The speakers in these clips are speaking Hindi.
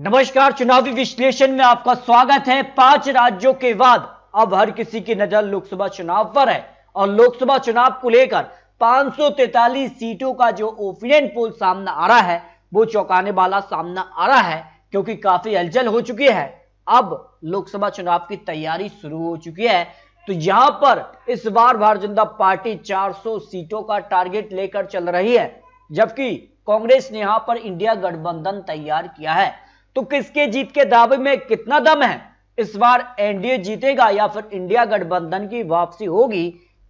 नमस्कार, चुनावी विश्लेषण में आपका स्वागत है। 5 राज्यों के बाद अब हर किसी की नजर लोकसभा चुनाव पर है और लोकसभा चुनाव को लेकर 543 सीटों का जो ओपिनियन पोल सामने आ रहा है वो चौंकाने वाला सामने आ रहा है, क्योंकि काफी हलचल हो चुकी है। अब लोकसभा चुनाव की तैयारी शुरू हो चुकी है, तो यहां पर इस बार भारतीय जनता पार्टी 400 सीटों का टारगेट लेकर चल रही है, जबकि कांग्रेस ने यहां पर इंडिया गठबंधन तैयार किया है। तो किसके जीत के दावे में कितना दम है? इस बार एनडीए जीतेगा या फिर इंडिया गठबंधन की वापसी होगी?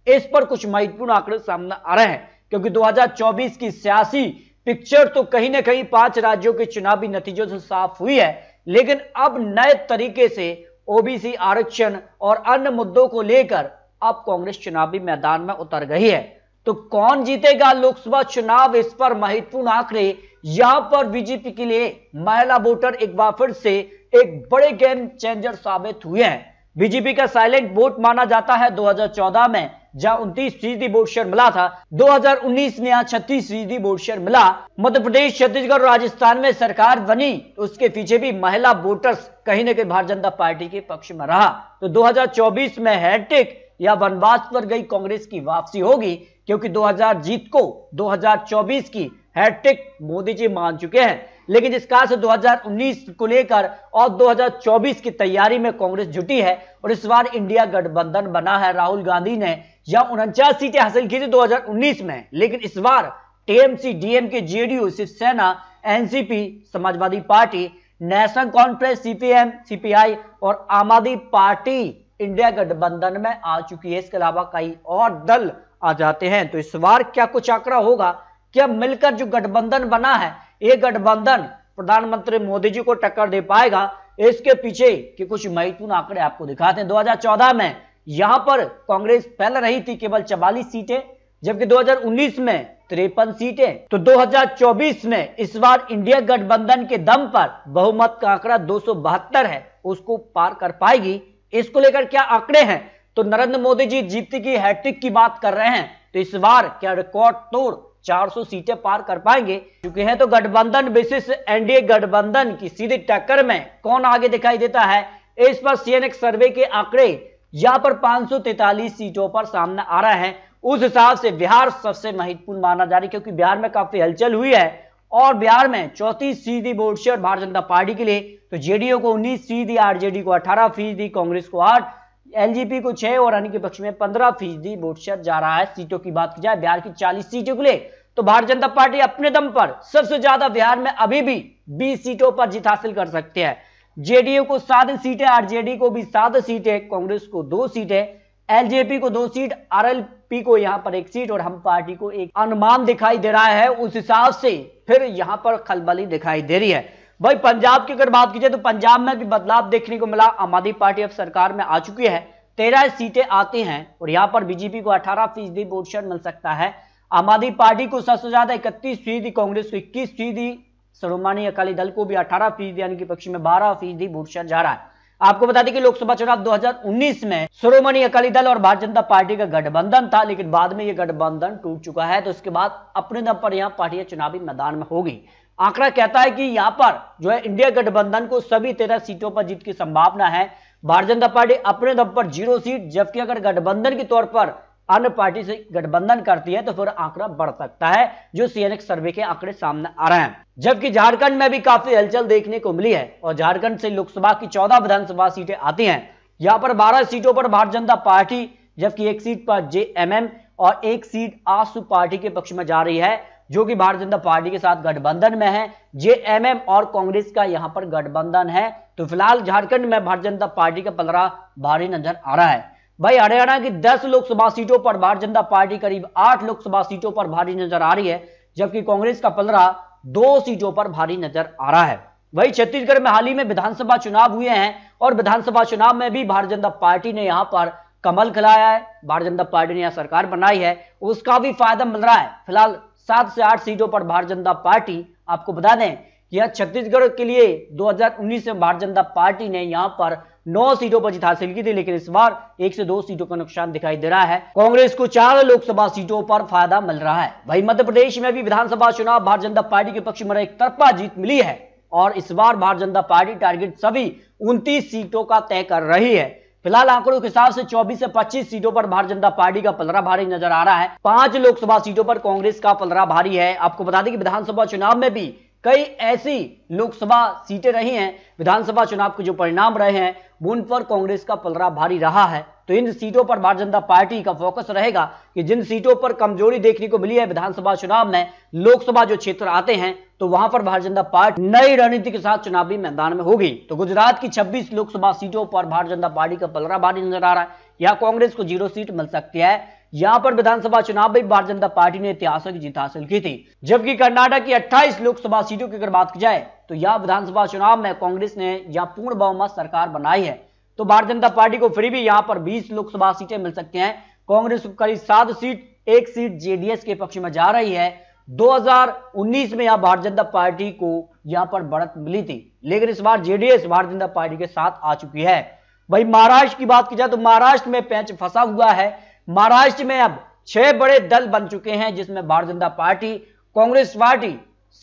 इस पर कुछ महत्वपूर्ण आंकड़े सामने आ रहे हैं, क्योंकि 2024 की सियासी पिक्चर तो कहीं ना कहीं 5 राज्यों के चुनावी नतीजों से साफ हुई है, लेकिन अब नए तरीके से ओबीसी आरक्षण और अन्य मुद्दों को लेकर अब कांग्रेस चुनावी मैदान में उतर गई है। तो कौन जीतेगा लोकसभा चुनाव, इस पर महत्वपूर्ण आंकड़े। यहां पर बीजेपी के लिए महिला वोटर एक बार फिर से एक बड़े गेम चेंजर साबित हुए हैं। बीजेपी का साइलेंट वोट माना जाता है 2014 में जहां 29% वोट शेयर मिला था, 2019 में यहां 36% वोट शेयर मिला। मध्य प्रदेश, छत्तीसगढ़ और राजस्थान में सरकार बनी, उसके पीछे भी महिला वोटर्स कहीं ना कहीं भारतीय जनता पार्टी के पक्ष में रहा। तो 2024 में हैट्रिक या वनवास पर गई कांग्रेस की वापसी होगी, क्योंकि 2000 जीत को 2024 की हैट्रिक मोदी जी मान चुके हैं। लेकिन इस कार से 2019 को लेकर और 2024 की तैयारी में कांग्रेस जुटी है और इस बार इंडिया गठबंधन बना है। राहुल गांधी ने यहां 49 सीटें हासिल की थी 2019 में, लेकिन इस बार TMC, DMK, JDU, Shiv Sena, NCP, Samajwadi party, national conference, CPM, CPI और आम आदमी पार्टी इंडिया गठबंधन में आ चुकी है। इसके अलावा कई और दल आ जाते हैं। तो इस बार क्या कुछ आंकड़ा होगा? क्या मिलकर जो गठबंधन बना है, ये गठबंधन प्रधानमंत्री मोदी जी को टक्कर दे पाएगा? इसके पीछे के कुछ महत्वपूर्ण आंकड़े आपको दिखाते हैं। 2014 में यहां पर कांग्रेस फैल रही थी केवल 44 सीटें, जबकि 2019 में 53 सीटें। तो 2024 में इस बार इंडिया गठबंधन के दम पर बहुमत का आंकड़ा 272 है, उसको पार कर पाएगी? इसको लेकर क्या आंकड़े हैं? तो नरेंद्र मोदी जी जीत की हैट्रिक की बात कर रहे हैं, तो इस बार क्या रिकॉर्ड तोड़ 400 सीटें पार कर पाएंगे चुके हैं? तो गठबंधन बेसिस एनडीए गठबंधन की सीधी टक्कर में कौन आगे दिखाई देता है, इस पर सीएनएक्स सर्वे के आंकड़े यहां पर 543 सीटों पर सामने आ रहा है। उस हिसाब से बिहार सबसे महत्वपूर्ण माना जा रहा है, क्योंकि बिहार में काफी हलचल हुई है और बिहार में 34% vote share Bharatiya Janata party के लिए। तो जेडीयू को 19%, आरजेडी को 18%, कांग्रेस को 8%, एलजेपी को 6% और अन्य के पक्ष में 15% वोट शेयर जा रहा है। सीटों की बात की जाए बिहार की 40 सीटों के लिए, तो भारतीय जनता पार्टी अपने दम पर सबसे ज्यादा बिहार में अभी भी 20 सीटों पर जीत हासिल कर सकते हैं। जेडीयू को 7 सीटें, आरजेडी को भी 7 सीटें, कांग्रेस को 2 सीटें, एलजेपी को 2 सीट, आरएलपी को यहां पर 1 सीट और हम पार्टी को एक अनुमान दिखाई दे रहा है। उस हिसाब से फिर यहां पर खलबली दिखाई दे रही है। भाई पंजाब की अगर बात की जाए तो पंजाब में भी बदलाव देखने को मिला। आम आदमी पार्टी अब सरकार में आ चुकी है, 13 सीटें आती हैं और यहां पर बीजेपी को 18% वोट शेयर मिल सकता है। आम आदमी पार्टी को सबसे ज्यादा 31%, कांग्रेस को 21%, श्रोमणी अकाली दल को भी 18% यानी कि पक्ष में 12% वोट शेयर जा रहा है। आपको बता दें कि लोकसभा चुनाव 2019 में श्रोमणी अकाली दल और भारतीय जनता पार्टी का गठबंधन था, लेकिन बाद में यह गठबंधन टूट चुका है। तो इसके बाद अपने दम पर यहां पार्टियां चुनावी मैदान में होगी। आंकड़ा कहता है कि यहां पर जो है इंडिया गठबंधन को सभी 13 सीटों पर जीत की संभावना है। भारतीय जनता पार्टी अपने दम पर 0 सीट, जबकि अगर गठबंधन के तौर पर अन्य पार्टी से गठबंधन करती है तो फिर आंकड़ा बढ़ सकता है, जो सीएनएक्स सर्वे के आंकड़े सामने आ रहे हैं। जबकि झारखंड में भी काफी हलचल देखने को मिली है और झारखंड से लोकसभा की 14 विधानसभा सीटें आती हैं। यहां पर 12 सीटों पर भारतीय जनता पार्टी, जबकि 1 सीट पर जेएमएम और 1 सीट आसू पार्टी के पक्ष में जा रही है, जो कि भारतीय जनता पार्टी के साथ गठबंधन में है। जेएमएम और कांग्रेस का यहां पर गठबंधन है। तो फिलहाल झारखंड में भारतीय जनता पार्टी का पलड़ा भारी नजर आ रहा है। भाई हरियाणा की 10 लोकसभा सीटों पर भारतीय जनता पार्टी करीब 8 लोकसभा सीटों पर भारी नजर आ रही है, जबकि कांग्रेस का पलड़ा 2 सीटों पर भारी नजर आ रहा है। वही छत्तीसगढ़ में हाल ही में विधानसभा चुनाव हुए हैं और विधानसभा चुनाव में भी भारतीय जनता पार्टी ने यहां पर कमल खिलाया है, भारतीय जनता पार्टी ने यहां सरकार बनाई है, उसका भी फायदा मिल रहा है। फिलहाल 7 से 8 सीटों पर भारतीय जनता पार्टी, आपको बता दें कि यह छत्तीसगढ़ के लिए 2019 में भारतीय जनता पार्टी ने यहां पर 9 सीटों पर जीत हासिल की थी, लेकिन इस बार 1 से 2 सीटों का नुकसान दिखाई दे रहा है। कांग्रेस को 4 लोकसभा सीटों पर फायदा मिल रहा है। वहीं मध्य प्रदेश में भी विधानसभा चुनाव भारतीय जनता पार्टी के पक्ष में एक तरफा जीत मिली है और इस बार भारतीय जनता पार्टी टारगेट सभी 29 सीटों का तय कर रही है। फिलहाल आंकड़ों के हिसाब से 24 से 25 सीटों पर भारतीय जनता पार्टी का पलड़ा भारी नजर आ रहा है। 5 लोकसभा सीटों पर कांग्रेस का पलड़ा भारी है। आपको बता दें कि विधानसभा चुनाव में भी कई ऐसी लोकसभा सीटें रही हैं, विधानसभा चुनाव के जो परिणाम रहे हैं उन पर कांग्रेस का पलड़ा भारी रहा है। तो इन सीटों पर भारतीय जनता पार्टी का फोकस रहेगा कि जिन सीटों पर कमजोरी देखने को मिली है विधानसभा चुनाव में, लोकसभा जो क्षेत्र आते हैं तो वहां पर भारतीय जनता पार्टी नई रणनीति के साथ चुनावी मैदान में होगी। तो गुजरात की 26 लोकसभा सीटों पर भारतीय जनता पार्टी का पलड़ा भारी नजर आ रहा है। यहां कांग्रेस को 0 सीट मिल सकती है। यहां पर विधानसभा चुनाव में भारतीय जनता पार्टी ने ऐतिहासिक जीत हासिल की थी, जबकि कर्नाटक की 28 लोकसभा सीटों की अगर बात की जाए तो यह विधानसभा चुनाव में कांग्रेस ने यहां पूर्ण बहुमत सरकार बनाई है। तो भारतीय जनता पार्टी को फिर भी यहां पर 20 लोकसभा सीटें मिल सकती हैं। कांग्रेस को करीब 7 सीट, 1 सीट जेडीएस के पक्ष में जा रही है। 2019 में यहां भारतीय जनता पार्टी को यहां पर बढ़त मिली थी, लेकिन इस बार जेडीएस भारतीय जनता पार्टी के साथ आ चुकी है। भाई महाराष्ट्र की बात की जाए तो महाराष्ट्र में पेंच फंसा हुआ है। महाराष्ट्र में अब 6 बड़े दल बन चुके हैं, जिसमें भारतीय जनता पार्टी, कांग्रेस पार्टी,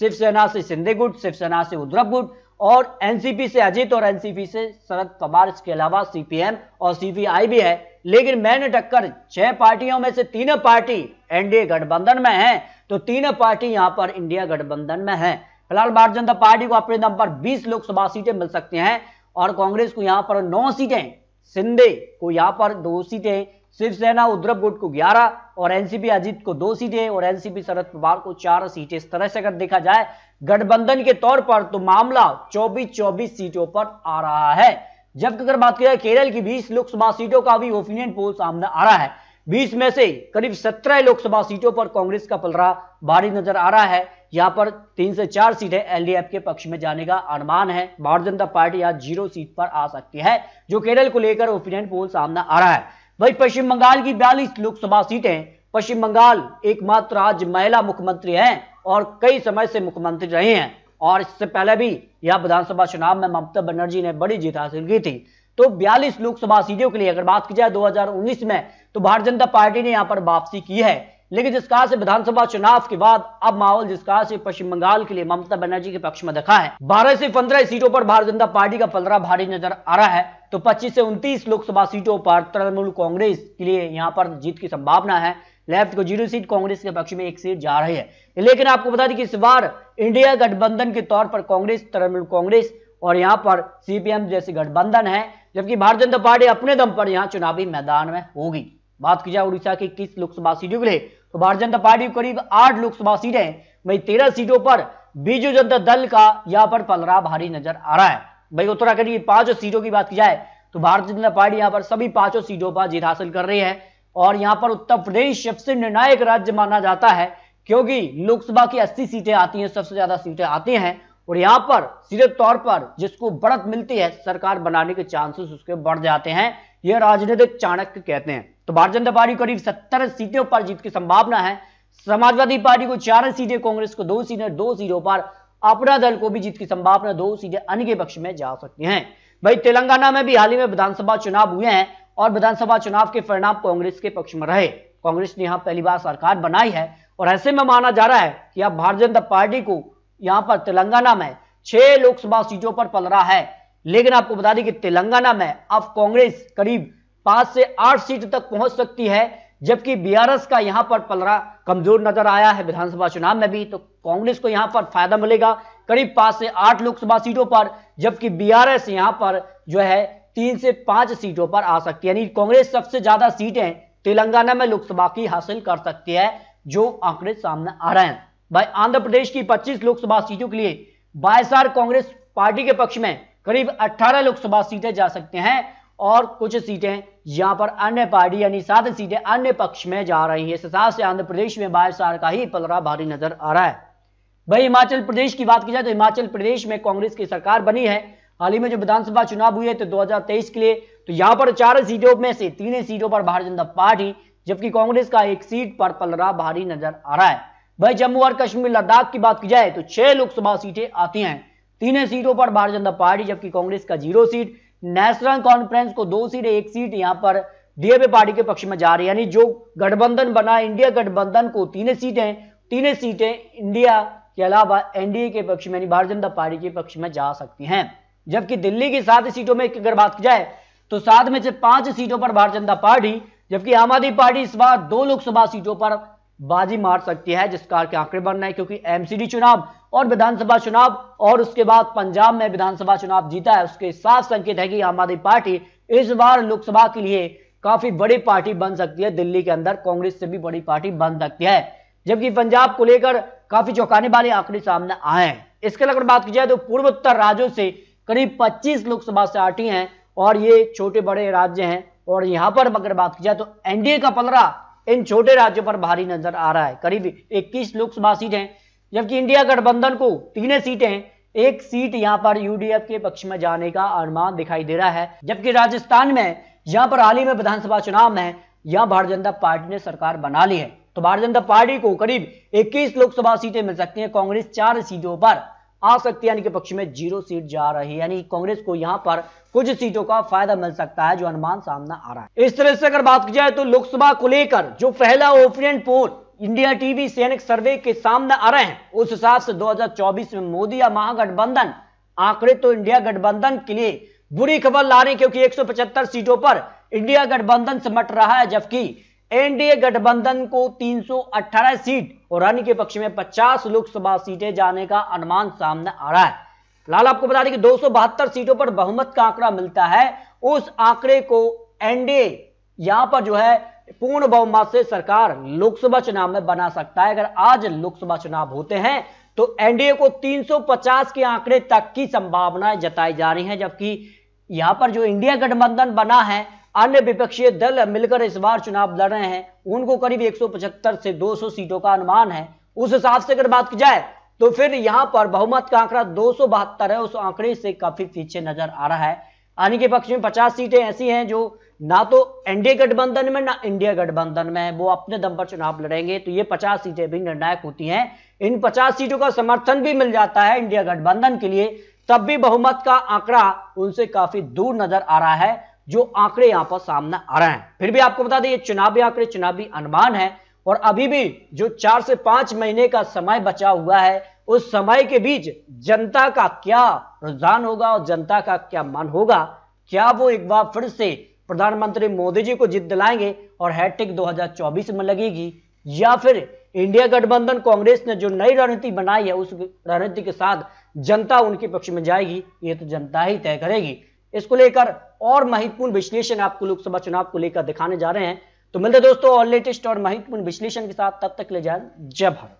शिवसेना से शिंदे गुट, शिवसेना से उद्धव गुट और एनसीपी से अजित और एनसीपी से शरद पवार। इसके अलावा सीपीएम और सीपीआई भी है। लेकिन मैंने टक्कर 6 पार्टियों में से 3 पार्टी एनडीए गठबंधन में है, तो 3 पार्टी यहां पर इंडिया गठबंधन में है। फिलहाल भारतीय जनता पार्टी को अपने दम पर 20 लोकसभा सीटें मिल सकती हैं और कांग्रेस को यहां पर 9 सीटें, शिंदे को यहां पर 2 सीटें, शिवसेना उद्धव गुट को 11 और एनसीपी अजीत को 2 सीटें और एनसीपी शरद पवार को 4 सीटें। इस तरह से अगर देखा जाए गठबंधन के तौर पर तो मामला 24-24 सीटों पर आ रहा है। जबकि अगर बात की जाए केरल की 20 लोकसभा सीटों का भी ओपिनियन पोल सामने आ रहा है। 20 में से करीब 17 लोकसभा सीटों पर कांग्रेस का पलड़ा भारी नजर आ रहा है। यहां पर 3 से 4 सीटें एलडीएफ के पक्ष में जाने का अनुमान है। भारतीय जनता पार्टी यहां 0 सीट पर आ सकती है, जो केरल को लेकर ओपिनियन पोल सामने आ रहा है। वही पश्चिम बंगाल की 42 लोकसभा सीटें, पश्चिम बंगाल एकमात्र राज्य महिला मुख्यमंत्री हैं और कई समय से मुख्यमंत्री रहे हैं और इससे पहले भी यह विधानसभा चुनाव में ममता बनर्जी ने बड़ी जीत हासिल की थी। तो 42 लोकसभा सीटों के लिए अगर बात की जाए 2019 में तो भारतीय जनता पार्टी ने यहां पर वापसी की है। लेकिन जिस प्रकार से विधानसभा चुनाव के बाद अब माहौल जिस प्रकार से पश्चिम बंगाल के लिए ममता बनर्जी के पक्ष में दिखा है, 12 से 15 सीटों पर भारतीय जनता पार्टी का पलड़ा भारी नजर आ रहा है। तो 25 से 29 लोकसभा सीटों पर तृणमूल कांग्रेस के लिए यहां पर जीत की संभावना है। लेफ्ट को 0 सीट, कांग्रेस के पक्ष में 1 सीट जा रही है। लेकिन आपको बता दें कि इस बार इंडिया गठबंधन के तौर पर कांग्रेस, तृणमूल कांग्रेस और यहां पर सीपीएम जैसे गठबंधन है, जबकि भारतीय जनता पार्टी अपने दम पर यहां चुनावी मैदान में होगी। बात की जाए उड़ीसा की 21 लोकसभा सीटों के लिए तो भारतीय जनता पार्टी को करीब 8 लोकसभा सीटें, वही 13 सीटों पर बीजू जनता दल का यहां पर पलड़ा भारी नजर आ रहा है। भाई उत्तराखंड की 5 सीटों की बात की जाए तो भारतीय जनता पार्टी यहां पर सभी 5 सीटों पर जीत हासिल कर रही है और यहां पर उत्तर प्रदेश सबसे निर्णायक राज्य माना जाता है, क्योंकि लोकसभा की 80 सीटें आती हैं, सबसे ज्यादा सीटें आती हैं और यहां पर सीधे तौर पर जिसको बढ़त मिलती है सरकार बनाने के चांसेस उसके बढ़ जाते हैं। यह राजनीतिक चाणक्य कहते हैं। तो भारतीय जनता पार्टी करीब 70 सीटों पर जीत की संभावना है। समाजवादी पार्टी को 4 सीटें, कांग्रेस को 2 सीटें, 2 सीटों पर अपना दल को भी जीत की संभावना, 2 सीटें अन्य के पक्ष में जा सकती हैं। भाई तेलंगाना में भी हाल ही में विधानसभा चुनाव हुए हैं और विधानसभा चुनाव के परिणाम कांग्रेस के पक्ष में रहे। कांग्रेस ने यहां पहली बार सरकार बनाई है और ऐसे में माना जा रहा है कि अब भारतीय जनता पार्टी को यहां पर तेलंगाना में 6 लोकसभा सीटों पर पलड़ा है। लेकिन आपको बता दें कि तेलंगाना में अब कांग्रेस करीब 5 से 8 सीट तक पहुंच सकती है, जबकि बीआरएस का यहां पर पलड़ा कमजोर नजर आया है विधानसभा चुनाव में भी। तो कांग्रेस को यहां पर फायदा मिलेगा करीब 5 से 8 लोकसभा सीटों पर, जबकि बीआरएस यहां पर जो है 3 से 5 सीटों पर आ सकती है। यानी कांग्रेस सबसे ज्यादा सीटें तेलंगाना में लोकसभा की हासिल कर सकती है, जो आंकड़े सामने आ रहे हैं। भाई आंध्र प्रदेश की 25 लोकसभा सीटों के लिए बायसार कांग्रेस पार्टी के पक्ष में करीब 18 लोकसभा सीटें जा सकते हैं और कुछ सीटें यहां पर अन्य पार्टी यानी 7 सीटें अन्य पक्ष में जा रही है। इस हिसाब से आंध्र प्रदेश में बायसार का ही पलड़ा भारी नजर आ रहा है। भाई हिमाचल प्रदेश की बात की जाए तो हिमाचल प्रदेश में कांग्रेस की सरकार बनी है। हाल ही में जो विधानसभा चुनाव हुए थे 2023 के लिए, तो यहां पर 4 सीटों में से 3 सीटों पर भारतीय जनता पार्टी, जबकि कांग्रेस का 1 सीट पर पलड़ा भारी नजर आ रहा है। भाई जम्मू और कश्मीर लद्दाख की बात की जाए तो 6 लोकसभा सीटें आती हैं, 3 सीटों पर भारतीय जनता पार्टी, जबकि कांग्रेस का 0 सीट, नेशनल कॉन्फ्रेंस को 2 सीटें, 1 सीट यहां पर डीएपी पार्टी के पक्ष में जा रही है। यानी जो गठबंधन बना इंडिया गठबंधन को 3 सीटें इंडिया के अलावा एनडीए के पक्ष में यानी भारतीय जनता पार्टी के पक्ष में जा सकती हैं। जबकि दिल्ली की 7 सीटों में अगर बात की जाए तो 7 में से 5 सीटों पर भारतीय जनता पार्टी, जबकि आम आदमी पार्टी इस बार 2 लोकसभा सीटों पर बाजी मार सकती है, जिसका के आंकड़े बन रहे हैं क्योंकि एमसीडी चुनाव और विधानसभा चुनाव और उसके बाद पंजाब में विधानसभा चुनाव जीता है, उसके साफ संकेत है कि आम आदमी पार्टी इस बार लोकसभा के लिए काफी बड़ी पार्टी बन सकती है। दिल्ली के अंदर कांग्रेस से भी बड़ी पार्टी बन सकती है, जबकि पंजाब को लेकर काफी चौंकाने वाले आंकड़े सामने आए हैं। इसके अगर बात की जाए तो पूर्वोत्तर राज्यों से करीब 25 लोकसभा सीटें हैं और ये छोटे बड़े राज्य हैं, और यहां पर अगर बात की जाए तो एनडीए का पलड़ा इन छोटे राज्यों पर भारी नजर आ रहा है। करीब 21 लोकसभा सीटें, जबकि इंडिया गठबंधन को 3 सीटें, 1 सीट यहां पर यूडीएफ के पक्ष में जाने का अनुमान दिखाई दे रहा है। जबकि राजस्थान में यहां पर हाल ही में विधानसभा चुनाव में यहां भारतीय जनता पार्टी ने सरकार बना ली है, तो भारतीय जनता पार्टी को करीब 21 लोकसभा सीटें मिल सकती हैं। कांग्रेस 4 सीटों पर आ सकती है, यानी कि पक्ष में 0 सीट जा रही है, यानी कांग्रेस को यहां पर कुछ सीटों का फायदा मिल सकता है, जो अनुमान सामने आ रहा है। इस तरह से अगर बात की जाए तो लोकसभा को लेकर जो पहला ओपिनियन पोल इंडिया टीवी सैनिक सर्वे के सामने आ रहे हैं, उस हिसाब से 2024 में मोदी या महागठबंधन, आंकड़े तो इंडिया गठबंधन के लिए बुरी खबर ला रही, क्योंकि 175 सीटों पर इंडिया गठबंधन सिमट रहा है, जबकि एनडीए गठबंधन को 318 सीट और अन्य के पक्ष में 50 लोकसभा सीटें जाने का अनुमान सामने आ रहा है। फिलहाल आपको बता दें कि 272 सीटों पर बहुमत का आंकड़ा मिलता है, उस आंकड़े को एनडीए यहां पर जो है पूर्ण बहुमत से सरकार लोकसभा चुनाव में बना सकता है। अगर आज लोकसभा चुनाव होते हैं तो एनडीए को 350 के आंकड़े तक की संभावनाएं जताई जा रही हैं, जबकि यहां पर जो इंडिया गठबंधन बना है, अन्य विपक्षी दल मिलकर इस बार चुनाव लड़ रहे हैं, उनको करीब 175 से 200 सीटों का अनुमान है। उस हिसाब से अगर बात की जाए तो फिर यहां पर बहुमत का आंकड़ा 272 है, उस आंकड़े से काफी पीछे नजर आ रहा है। अन्य के पक्ष में 50 सीटें ऐसी हैं जो ना तो एनडीए गठबंधन में ना इंडिया गठबंधन में, वो अपने दम पर चुनाव लड़ेंगे, तो ये 50 सीटें भी निर्णायक होती हैं। इन 50 सीटों का समर्थन भी मिल जाता है इंडिया गठबंधन के लिए, तब भी बहुमत का आंकड़ा उनसे काफी दूर नजर आ रहा है, जो आंकड़े यहां पर सामने आ रहे हैं। फिर भी आपको बता दें ये चुनावी आंकड़े, चुनावी अनुमान है, और अभी भी जो 4 से 5 महीने का समय बचा हुआ है, उस समय के बीच जनता का क्या रुझान होगा और जनता का क्या मन होगा, क्या वो एक बार फिर से प्रधानमंत्री मोदी जी को जीत दिलाएंगे और हैट्रिक 2024 में लगेगी, या फिर इंडिया गठबंधन कांग्रेस ने जो नई रणनीति बनाई है उस रणनीति के साथ जनता उनके पक्ष में जाएगी, ये तो जनता ही तय करेगी। इसको लेकर और महत्वपूर्ण विश्लेषण आपको लोकसभा चुनाव को लेकर दिखाने जा रहे हैं। तो मिलते दोस्तों और लेटेस्ट और महत्वपूर्ण विश्लेषण के साथ, तब तक ले जाए जय भारत।